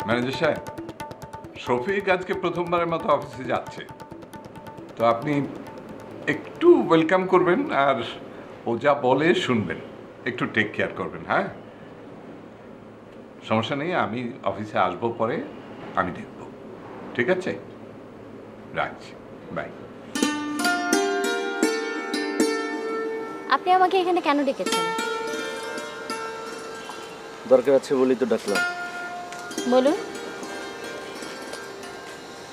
Manager সাহেব, শফিক আজকে প্রথমবারের মতো অফিসে যাচ্ছে, তো আপনি একটু ওয়েলকাম করবেন আর ও যা বলে শুনবেন, একটু টেক কেয়ার করবেন। হ্যাঁ, সমস্যা নেই, আমি অফিসে আসবো পরে, আমি দেখব। ঠিক আছে, রাখছি, বাই। আপনি আমাকে এখানে কেন ডেকেছেন? দরকার আছে বলেই তো ডাকলাম। বলুন।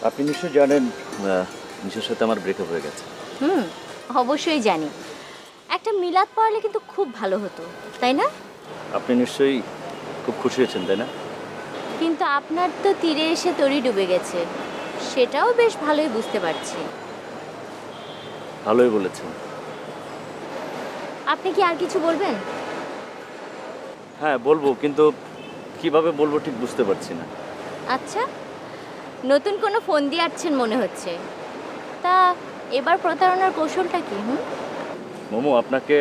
আপনি নিশ্চয়ই জানেন নিশার সাথে আমার ব্রেকআপ হয়ে গেছে। অবশ্যই জানি। একটা মিলাদ পড়ালে কিন্তু খুব ভালো হতো, তাই না? আপনি নিশ্চয়ই খুব খুশি হয়েছেন, তাই না? কিন্তু আপনার তো তীরে এসে তরি ডুবে গেছে, সেটাও বেশ ভালোই বুঝতে পারছি। ভালোই বলেছেন। আপনি কি আর কিছু বলবেন? হ্যাঁ বলবো, কিন্তু কিভাবে বলবো ঠিক বুঝতে পারছি না। আচ্ছা, নতুন কোনো ফোন দিয়ে আসছেন মনে হচ্ছে। তা এবার প্রতারণার কৌশলটা কি? মোমো, আপনাকে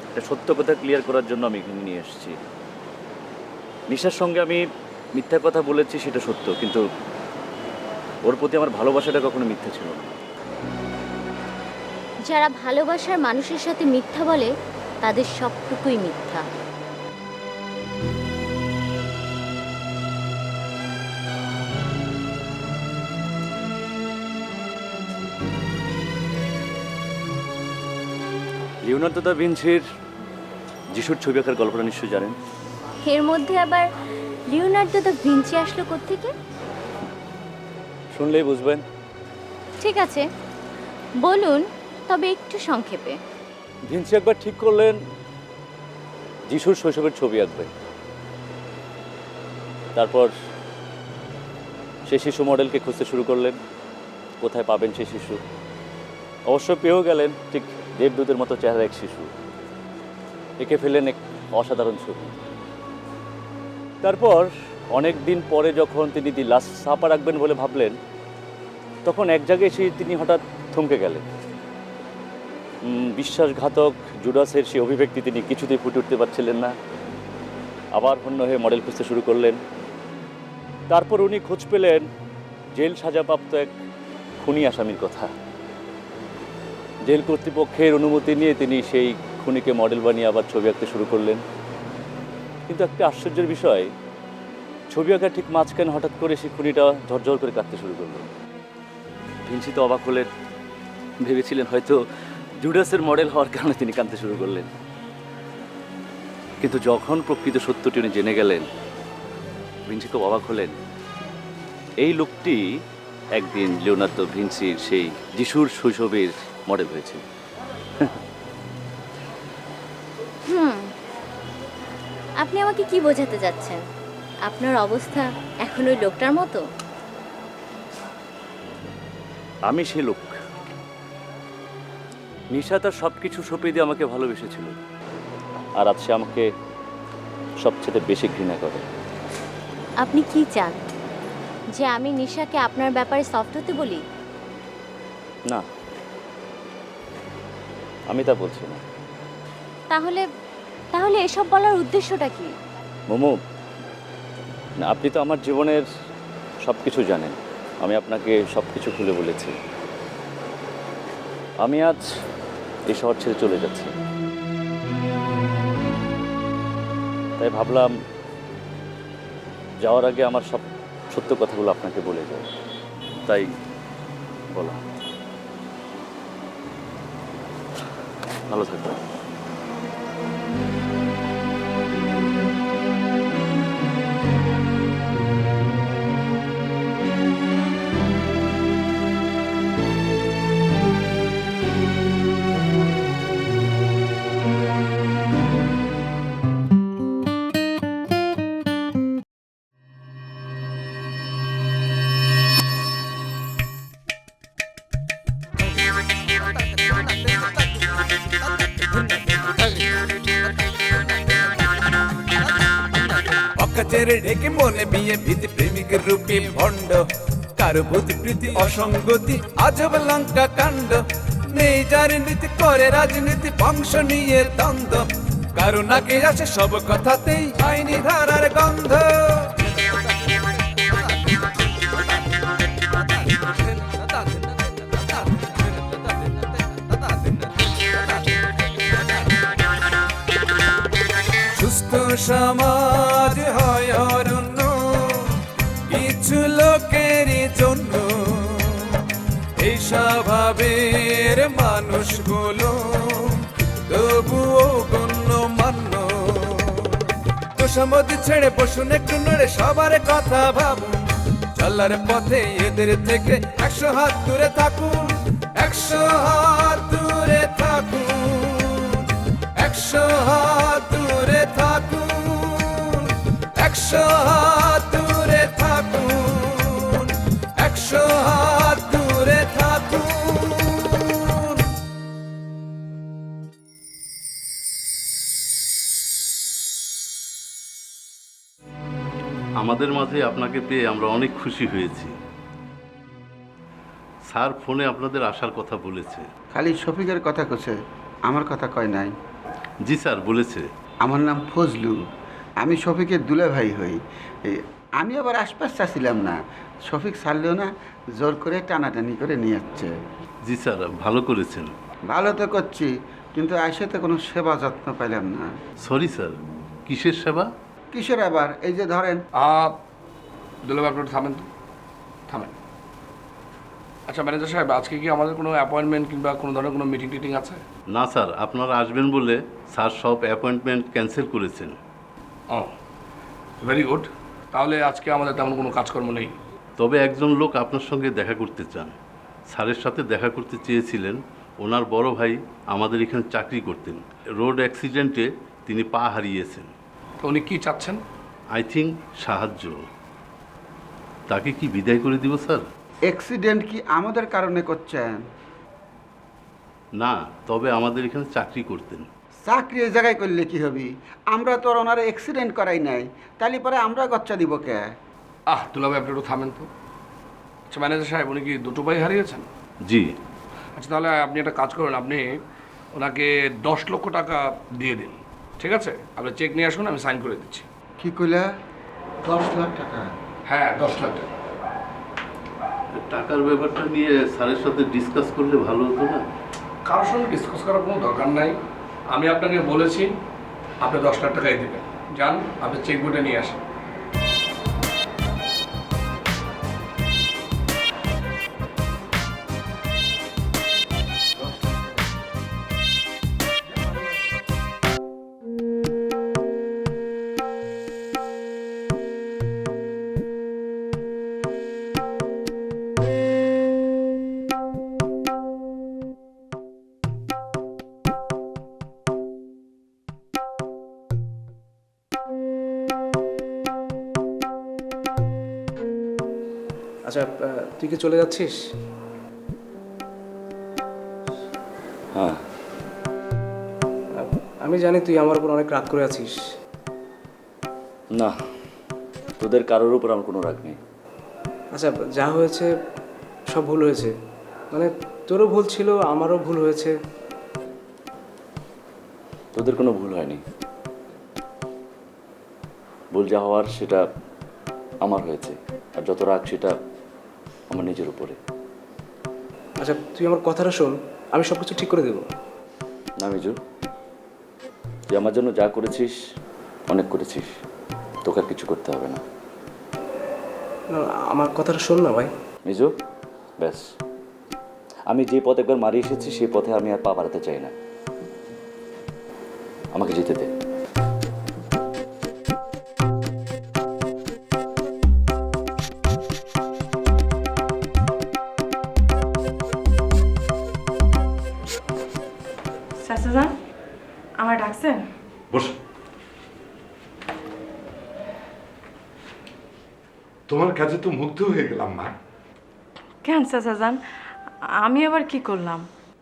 একটা সত্য কথা ক্লিয়ার করার জন্য আমি এখানে নিয়ে এসেছি। নিশার সঙ্গে আমি মিথ্যা কথা বলেছি, সেটা সত্য, কিন্তু ওর প্রতি আমার ভালোবাসাটা কখনো মিথ্যা ছিল না। যারা ভালোবাসার মানুষের সাথে মিথ্যা বলে তাদের সবটুকুই মিথ্যা। লিওনার্দো দা ভিঞ্চির যিশুর ছবি আঁকার গল্পটা নিশ্চয়ই জানেন। এর মধ্যে আবার লিওনার্দো দা ভিঞ্চি আসলো কোত্থেকে? শুনলেই বুঝবেন। ঠিক আছে, বলুন, তবে একটু সংক্ষেপে। ভিঞ্চি একবার ঠিক করলেন যিশুর শৈশবের ছবি আঁকবেন। তারপর সে শিশু মডেলকে খুঁজতে শুরু করলেন, কোথায় পাবেন সে শিশু। অবশ্য পেয়েও গেলেন, ঠিক দেবদূতের মতো চেহারা এক শিশু। এঁকে ফেলেন এক অসাধারণ ছবি। তারপর অনেক দিন পরে যখন তিনি দি লাস্ট সাপার আঁকবেন বলে ভাবলেন, তখন এক জায়গায় এসে তিনি হঠাৎ থমকে গেলেন। বিশ্বাসঘাতক জুডাসের সেই অভিব্যক্তি তিনি কিছুতেই ফুটে উঠতে পারছিলেন না। আবার হন্য হয়ে মডেল খুঁজতে শুরু করলেন। তারপর উনি খোঁজ পেলেন জেল সাজাপ্রাপ্ত এক খুনি আসামির কথা। জেল কর্তৃপক্ষের অনুমতি নিয়ে তিনি সেই খুনিকে মডেল বানিয়ে আবার ছবি আঁকতে শুরু করলেন। কিন্তু একটা আশ্চর্যের বিষয়, ছবি আঁকার ঠিক মাঝখানে হঠাৎ করে সেই খুনিটা ঝরঝর করে কাঁদতে শুরু করলো। ভিঞ্চি তো অবাক হলেন, ভেবেছিলেন হয়তো জুডাসের মডেল হওয়ার কারণে তিনি কাঁদতে শুরু করলেন। কিন্তু যখন প্রকৃত সত্যটি উনি জেনে গেলেন, ভিঞ্চি খুব অবাক হলেন। এই লোকটি একদিন লিওনার্দো ভিঞ্চির সেই যিশুর শৈশবের মডেল হয়েছে। আপনি আমাকে কি বোঝাতে যাচ্ছেন? আপনার অবস্থা এখন ওই লোকটার মতো? আমি সে লোক। নিশা তার সব কিছু সঁপে দিয়ে আমাকে ভালোবেসেছিল, আর আজ সে আমাকে সবচেয়ে বেশি ঘৃণা করে। আপনি কি চান, যে আমি নিশাকে আপনার ব্যাপারে সফট হতে বলি? না, আমি তা বলছি না। তাহলে তাহলে এসব বলার উদ্দেশ্যটা কি? মোমো, না, আপনি তো আমার জীবনের সব কিছু জানেন। আমি আপনাকে সব কিছু খুলে বলেছি। আমি আজ এই শহর ছেড়ে চলে যাচ্ছি, তাই ভাবলাম যাওয়ার আগে আমার সব সত্য কথাগুলো আপনাকে বলে যায়, তাই বলা। ভালো থাকবেন। অকাচেরে ঢেকে মনে বিয়ে ভীতি প্রেমিকের রূপে ভণ্ড, কারো প্রতি প্রীতি অসঙ্গতি আজব লঙ্কা কাণ্ড। নেই যার নীতি করে রাজনীতি, বংশ নিয়ে দ্বন্দ্ব, কারো নাকে আসে সব কথাতেই আইনি ধারার গন্ধ। সমাজ হয় অরণ্য কিছু লোকেরই জন্য। এই স্বভাবের মানুষগুলো তবুও গণ্যমান্য। তোষামতি ছেড়ে বসুন একটু নড়ে সবার কথা ভাবুন। চলার পথে এদের থেকে 100 হাত দূরে থাকুন, 100 হাত দূরে থাকুন, 100 হাত দূরে থাকুন, 100 হাত দূরে থাকুন, 100 হাত দূরে থাকুন। আমাদের মাঝে আপনাকে পেয়ে আমরা অনেক খুশি হয়েছি। স্যার ফোনে আপনাদের আসার কথা বলেছে। খালি শফিকের কথা কছে, আমার কথা কয় নাই। জি স্যার বলেছে। আমার নাম ফজলু, আমি শফিকের দুলা ভাই হই। আমি আবার আশপাশ চাচ্ছিলাম না, শফিক ছাড়লেও না, জোর করে টানাটানি করে নিয়ে যাচ্ছে। জি স্যার ভালো করেছেন। ভালো তো করছি, কিন্তু আইসে তো কোনো সেবা যত্ন পাইলাম না। সরি স্যার, কিসের সেবা? কিসের আবার? এই যে ধরেন। দুলাভাই আপনি থামেন তো, থামেন। আচ্ছা ম্যানেজার সাহেব, আজকে কি আমাদের কোনো অ্যাপয়েন্টমেন্ট কিংবা কোনো ধরনের কোনো মিটিং টিটিং আছে? না স্যার, আপনারা আসবেন বলে স্যার সব অ্যাপয়েন্টমেন্ট ক্যান্সেল করেছেন। ও ভেরি গুড। তাহলে আজকে আমাদের তেমন কোনো কাজকর্ম নেই। তবে একজন লোক আপনার সঙ্গে দেখা করতে চান। স্যারের সাথে দেখা করতে চেয়েছিলেন। ওনার বড় ভাই আমাদের এখানে চাকরি করতেন। রোড অ্যাক্সিডেন্টে তিনি পা হারিয়েছেন। তো উনি কী চাচ্ছেন? আই থিঙ্ক সাহায্য। তাকে কি বিদায় করে দিব স্যার? অ্যাক্সিডেন্ট কি আমাদের কারণে করছেন? না, তবে আমাদের এখানে চাকরি করতেন। চাকরি এই জায়গায় করলে কি হবে? আমরা তো আর ওনার অ্যাক্সিডেন্ট করাই নাই, তাহলে পরে আমরা গচ্চা দিব কে? দুলাভাই আপনি একটু থামেন তো। আচ্ছা ম্যানেজার সাহেব, উনি কি দুটো পাই হারিয়েছেন? জি। আচ্ছা তাহলে আপনি একটা কাজ করুন, আপনি ওনাকে 10 লক্ষ টাকা দিয়ে দিন, ঠিক আছে? আপনি চেক নিয়ে আসুন, আমি সাইন করে দিচ্ছি। কি কইলা? 10 লাখ টাকা? হ্যাঁ 10 লাখ টাকা। টাকার ব্যাপারটা নিয়ে স্যারের সাথে ডিসকাস করলে ভালো হতো না? কারোর সঙ্গে ডিসকাস করার কোনো দরকার নাই। আমি আপনাকে বলেছি আপনি 10 লাখ টাকাই দেবেন। যান, আপনি চেক বইটা নিয়ে আসেন। আচ্ছা তুই কি চলে যাচ্ছিস? হ্যাঁ। আমি জানি তুই আমার উপর অনেক রাগ করে আছিস। না, তোদের কারোর উপর আমার কোনো রাগ নেই। আচ্ছা যা হয়েছে সব ভুল হয়েছে, মানে তোরও ভুল ছিল, আমারও ভুল হয়েছে। তোদের কোনো ভুল হয়নি। ভুল যা হওয়ার সেটা আমার হয়েছে, আর যত রাগ সেটা আমার নিজের উপরে। আচ্ছা তুই আমার কথাটা শোন, আমি সব কিছু ঠিক করে দেবো। না মিজু, তুই আমার জন্য যা করেছিস অনেক করেছিস, তোকে আর কিছু করতে হবে না। না, আমার কথাটা শোন না ভাই। মিজু ব্যাস, আমি যে পথে একবার মারি এসেছি সেই পথে আমি আর পা বাড়াতে চাই না। আমাকে যেতে দে। চাচাজান, আমার ডাকছেন? বস। তোমার কাছে তো মুগ্ধ হয়ে গেলাম মা। কেন চাচাজান, আমি আবার কি করলাম?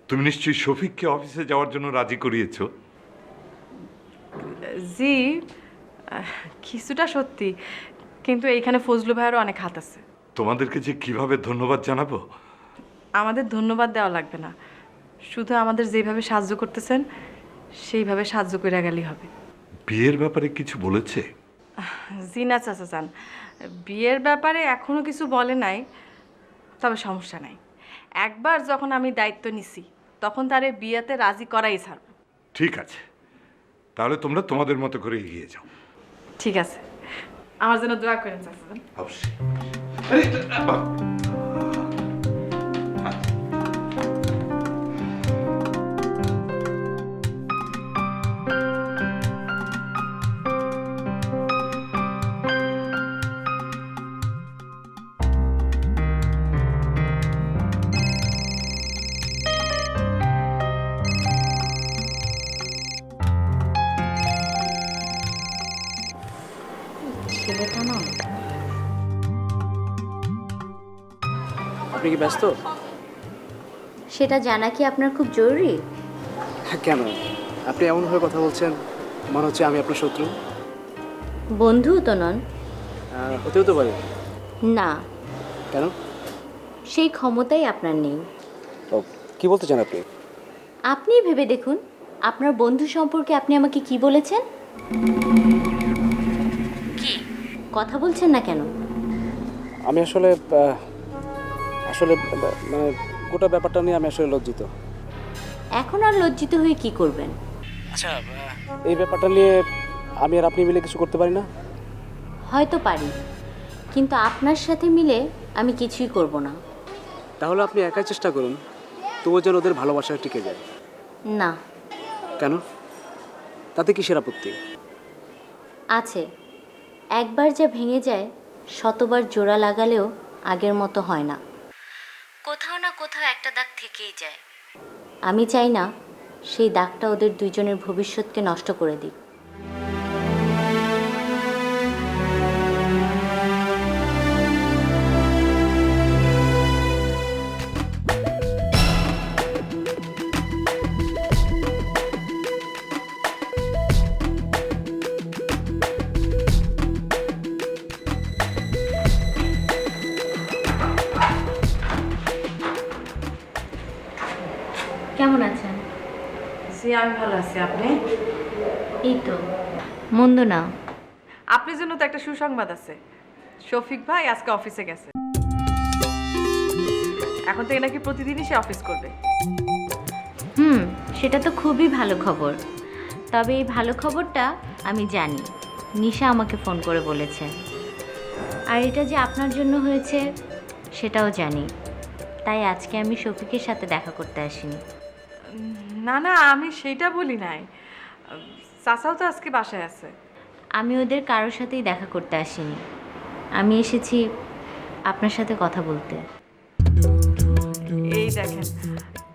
তুমি নিশ্চয়ই শফিককে অফিসে যাওয়ার জন্য রাজি করিয়েছো। জি, কিছুটা সত্যি, কিন্তু এইখানে ফজলু ভাইয়েরও অনেক হাত আছে। তোমাদেরকে যে কিভাবে ধন্যবাদ জানাবো। আমাদের ধন্যবাদ দেওয়া লাগবে না, শুধু আমাদের যেভাবে সাহায্য করতেছেন সেইভাবে সাহায্য করে গেলেই হবে। বিয়ের ব্যাপারে কিছু বলেছে? জি না চাচাজান, বিয়ের ব্যাপারে এখনো কিছু বলে নাই, তবে সমস্যা নাই। একবার যখন আমি দায়িত্ব নিছি তখন তারে বিয়েতে রাজি করাই ছাড়ব। ঠিক আছে, তাহলে তোমরা তোমাদের মতো করে এগিয়ে যাও। ঠিক আছে, আমার জন্য দোয়া করেন চাচাজান। অবশ্যই। আরে, বাবা। ছেলেটা না, আপনি কি ব্যস্ত? সেটা জানা কি আপনার খুব জরুরি? কেন আপনি এমনভাবে কথা বলছেন, মনে হচ্ছে আমি আপনার শত্রু। বন্ধু তো নন। হতেও তো পারে। না, কেন? সেই ক্ষমতাই আপনার নেই। ও, কি বলতে চান আপনি? আপনি ভেবে দেখুন, আপনার বন্ধু সম্পর্কে আপনি আমাকে কি বলেছেন? কি কথা বলছেন না কেন? আমি আসলে মানে গোটা ব্যাপারটা নিয়ে আমি আসলে লজ্জিত। এখন আর লজ্জিত হয়ে কি করবেন? আচ্ছা, এই ব্যাপারটা নিয়ে আমি আর আপনি মিলে কিছু করতে পারি না? হয়তো পারি, কিন্তু আপনার সাথে মিলে আমি কিছুই করব না। তাহলে আপনি একাই চেষ্টা করুন, তবুও যেন ওদের ভালোবাসা টিকে যায়। না। কেন? তাতে কিসের আপত্তি? আছে, একবার যা ভেঙে যায় শতবার জোড়া লাগালেও আগের মতো হয় না। কোথাও না কোথাও একটা দাগ থেকেই যায়। আমি চাই না সেই দাগটা ওদের দুইজনের ভবিষ্যৎকে নষ্ট করে দিক। কেমন আছেন? জি, আমি ভালো আছি। আপনি? এই তো, মন্দ না। আপনার জন্য তো একটা সুসংবাদ আছে। শফিক ভাই আজকে অফিসে গেছে। এখন থেকে নাকি প্রতিদিনই সে অফিস করবে। সেটা তো খুবই ভালো খবর। তবে এই ভালো খবরটা আমি জানি, নিশা আমাকে ফোন করে বলেছে। আর এটা যে আপনার জন্য হয়েছে সেটাও জানি। তাই আজকে আমি শফিকের সাথে দেখা করতে আসিনি। না না, আমি সেইটা বলি নাই। চাচাও তো আজকে বাসায় আছে। আমি ওদের কারোর সাথেই দেখা করতে আসিনি। আমি এসেছি আপনার সাথে কথা বলতে। এই দেখেন,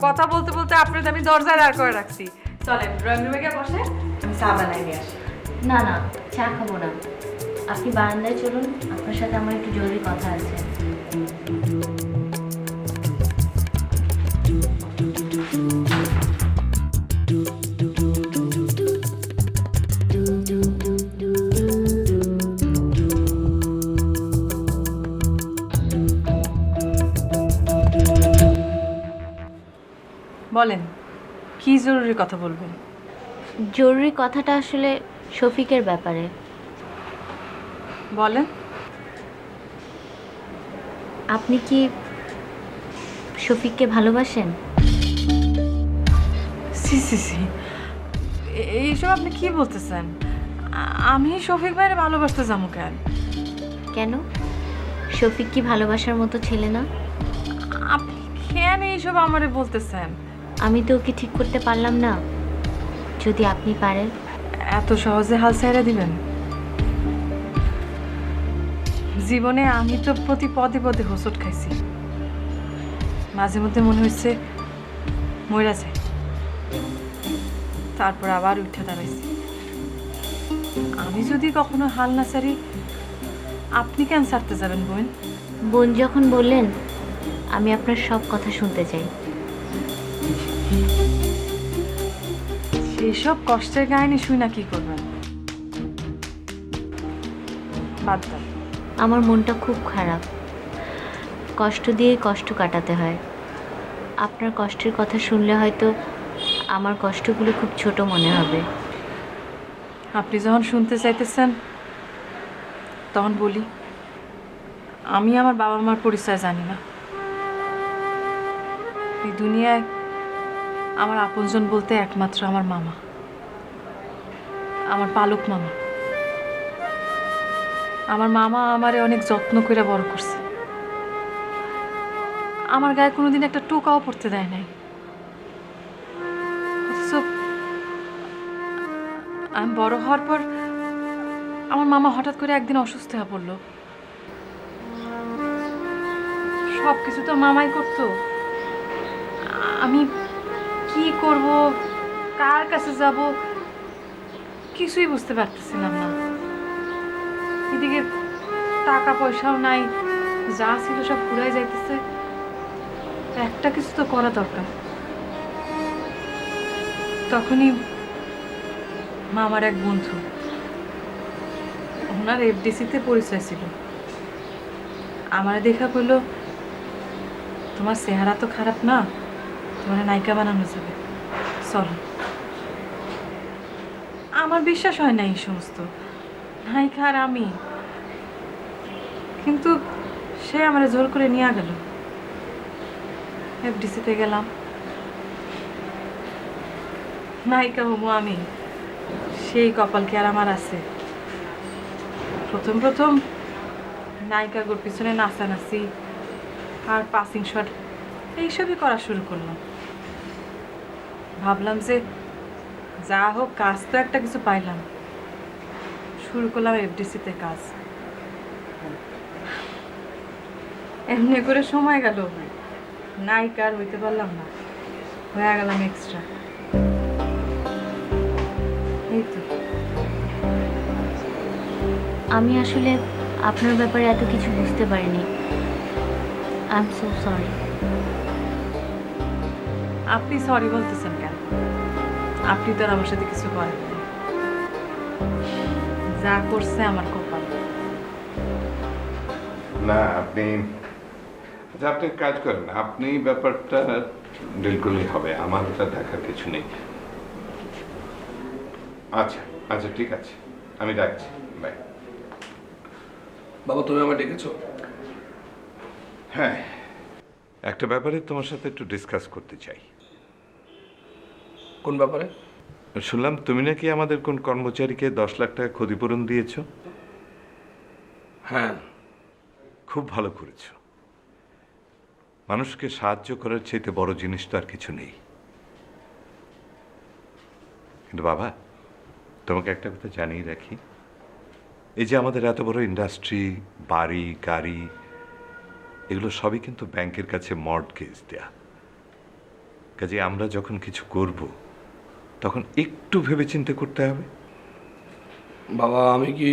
কথা বলতে বলতে আপনার আমি দরজায় দাঁড় করে রাখছি। চলেন ড্রয়িং রুমে গিয়ে বসে আমি চা বানাই নিয়ে আসি। না না, চা খাবো না। আপনি বারান্দায় চলুন, আপনার সাথে আমার একটু জরুরি কথা আছে। বলেন, কি জরুরি কথা বলবেন? জরুরি কথাটা আসলে শফিকের ব্যাপারে। বলেন। আপনি কি শফিককে ভালোবাসেন? সি সি সি, এইসব আপনি কি বলতেছেন? আমি শফিক ভাইয়ের ভালোবাসতে যাবো কেন? কেন? শফিক কি ভালোবাসার মতো ছেলে না? আপনি কেন এইসব আমারে বলতেছেন? আমি তো ওকে ঠিক করতে পারলাম না। যদি আপনি পারেন। এত সহজে হাল ছেড়ে দিবেন? জীবনে আমি তো প্রতি পদে পদে হোঁচট খাইছি। মাঝে মধ্যে মনে হচ্ছে মরে যায়, তারপর আবার উঠে দাঁড়াইছি। আমি যদি কখনো হাল না ছাড়ি, আপনি কেন ছাড়তে যাবেন বোন? বোন যখন বললেন, আমি আপনার সব কথা শুনতে চাই। সেসব কষ্টের কাহিনী শুই না কি করবেন? বাদ দাও। আমার মনটা খুব খারাপ। কষ্ট দিয়ে কষ্ট কাটাতে হয়। আপনার কষ্টের কথা শুনলে হয়তো আমার কষ্টগুলো খুব ছোট মনে হবে। আপনি যখন শুনতে চাইতেছেন তখন বলি, আমি আমার বাবা মার পরিচয় জানি না। এই দুনিয়ায় আমার আপনজন বলতে একমাত্র আমার মামা, আমার পালক মামা। আমার মামা আমারে অনেক যত্ন করে বড় করছে। আমার গায়ে কোনোদিন একটা টোকাও পড়তে দেয় নাই। অথচ আমি বড় হওয়ার পর আমার মামা হঠাৎ করে একদিন অসুস্থ হয়ে পড়লো। সব কিছু তো মামাই করতো। আমি কি করব, কার কাছে যাব, কিছুই বুঝতে পারতেছিলাম না। এদিকে টাকা পয়সাও নাই, যা ছিল সব ফুরাই যাইতেছে। একটা কিছু তো করা দরকার। তখনই মামার এক বন্ধু, ওনার এফডিসিতে পরিচয় ছিল, আমার দেখা কইল, তোমার চেহারা তো খারাপ না, তোমার নায়িকা বানানো যাবে, চলো। আমার বিশ্বাস হয় না এই সমস্ত, নায়িকা আর আমি। কিন্তু সে আমার জোর করে নিয়ে গেল। এফডিসিতে গেলাম, নায়িকা হবো আমি, সেই কপাল কি আর আমার আছে? প্রথম প্রথম নায়িকাগুলোর পিছনে নাচানাচি আর পাসিং শট এইসবই করা শুরু করলাম। ভাবলাম যে যা হোক, কাজ তো একটা কিছু পাইলাম। শুরু করলাম এফডিসিতে কাজ। এমনি করে সময় গেল, নায়িকা আর হইতে পারলাম না, হয়ে গেলাম এক্সট্রা। এই তো। আমি আসলে আপনার ব্যাপারে এত কিছু বুঝতে পারিনি। I am so sorry. আপনি সরি বলতেছেন কেন? আপনি তো আর আমার সাথে কিছু করেন না। যা করছে আমার কপাল। না, আপনি আপনি কাজ করেন, আপনি ব্যাপারটা ডিল করলেই হবে, আমার এটা দেখার কিছু নেই। আচ্ছা আচ্ছা, ঠিক আছে, আমি রাখছি, বাই। বাবা, তুমি আমার ডেকেছো? হ্যাঁ, একটা ব্যাপারে তোমার সাথে একটু ডিসকাস করতে চাই। কোন ব্যাপারে? শুনলাম তুমি নাকি আমাদের কোন কর্মচারীকে 10 লাখ টাকা ক্ষতিপূরণ দিয়েছো। হ্যাঁ। খুব ভালো করেছো। মানুষকে সাহায্য করার চাইতে বড় জিনিস তো আর কিছু নেই। কিন্তু বাবা, তোমাকে একটা কথা জানিয়ে রাখি, এই যে আমাদের এত বড় ইন্ডাস্ট্রি, বাড়ি গাড়ি, এগুলো সবই কিন্তু ব্যাংকের কাছে মর্টগেজ দেয়া। কাজে আমরা যখন কিছু করব তখন একটু ভেবেচিন্তে করতে হবে। বাবা, আমি কি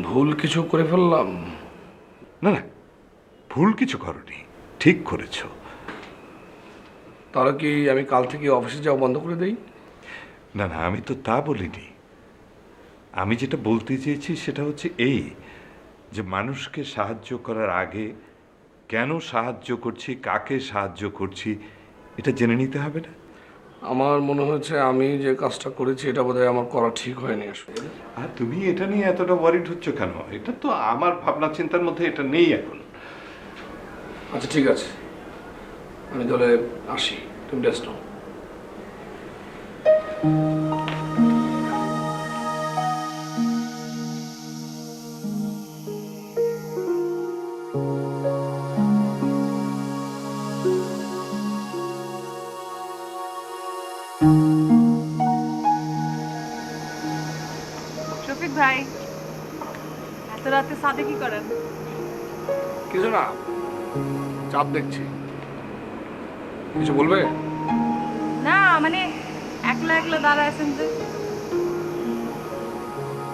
ভুল কিছু করে ফেললাম? না না, ভুল কিছু করনি, ঠিক করেছো। তাহলে কি আমি কাল থেকে অফিসে যাওয়া বন্ধ করে দেই? না না, আমি তো তা বলিনি। আমি যেটা বলতে চেয়েছি সেটা হচ্ছে এই, যে মানুষকে সাহায্য করার আগে কেন সাহায্য করছি, কাকে সাহায্য করছি, এটা জেনে নিতে হবে না? আমার মনে হয়েছে আমি যে কাজটা করেছি এটা বোধহয় আমার করা ঠিক হয়নি আসলে। আর তুমি এটা নিয়ে এতটা ওয়ারিড হচ্ছ কেন? এটা তো আমার ভাবনা চিন্তার মধ্যে এটা নেই এখন। আচ্ছা ঠিক আছে, আমি তাহলে আসি, তুমি রেস্ট নাও। শফিক ভাই, এত রাতে সাদে কি করেন? কিছু না, চাপ দেখছি। কিছু বলবে? না মানে একলা একলা দাঁড়ায় আছেন যে?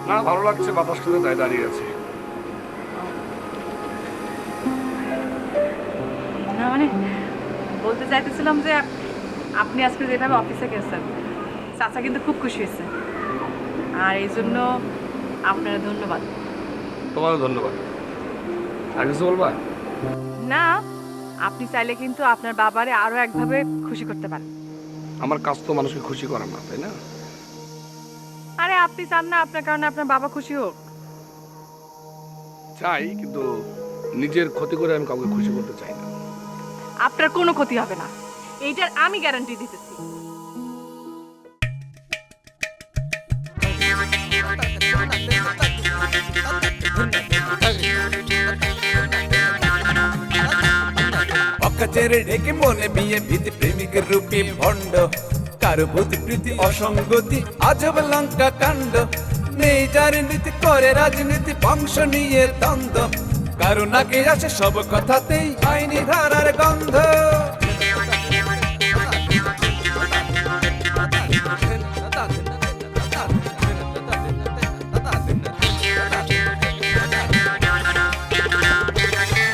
না, ভালো লাগছে বাতাস খেতে, তাই দাঁড়িয়ে আছি। না মানে বলতে চাইতেছিলাম যে আপনি আজকে যেভাবে অফিসে গেছেন, চাচা কিন্তু খুব খুশি হয়েছে, আর এই জন্য আপনার ধন্যবাদ। তোমারও ধন্যবাদ। আর কিছু বলবা? না, আপনি চাইলে কিন্তু আপনার বাবারে আরো একভাবে খুশি করতে পারেন। আমার কাজ তো মানুষকে খুশি করে না, তাই না? আরে আপনি চান না আপনার কারণে আপনার বাবা খুশি হোক? চাই, কিন্তু নিজের ক্ষতি করে আমি কাউকে খুশি করতে চাই না। আপনার কোনো ক্ষতি হবে না, এইটার আমি গ্যারান্টি দিতেছি। ছেড়ে ঢেকে মনে বিয়ে ভীতি প্রেমিকের রূপে ভণ্ড কারো ভূতি প্রীতি অসঙ্গতি আজব লঙ্কা কাণ্ড নেই যার নীতি করে রাজনীতি বংশ নিয়ে দ্বন্দ্ব কারো নাকে আসে সব কথাতেই আইনি ধারার গন্ধ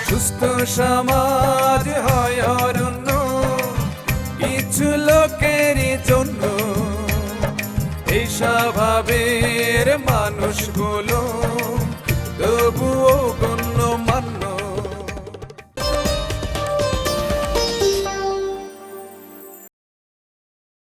সুস্থ সমাজ হয় অরণ্য কিছু লোকেরই জন্য এই স্বভাবের মানুষগুলো তবুও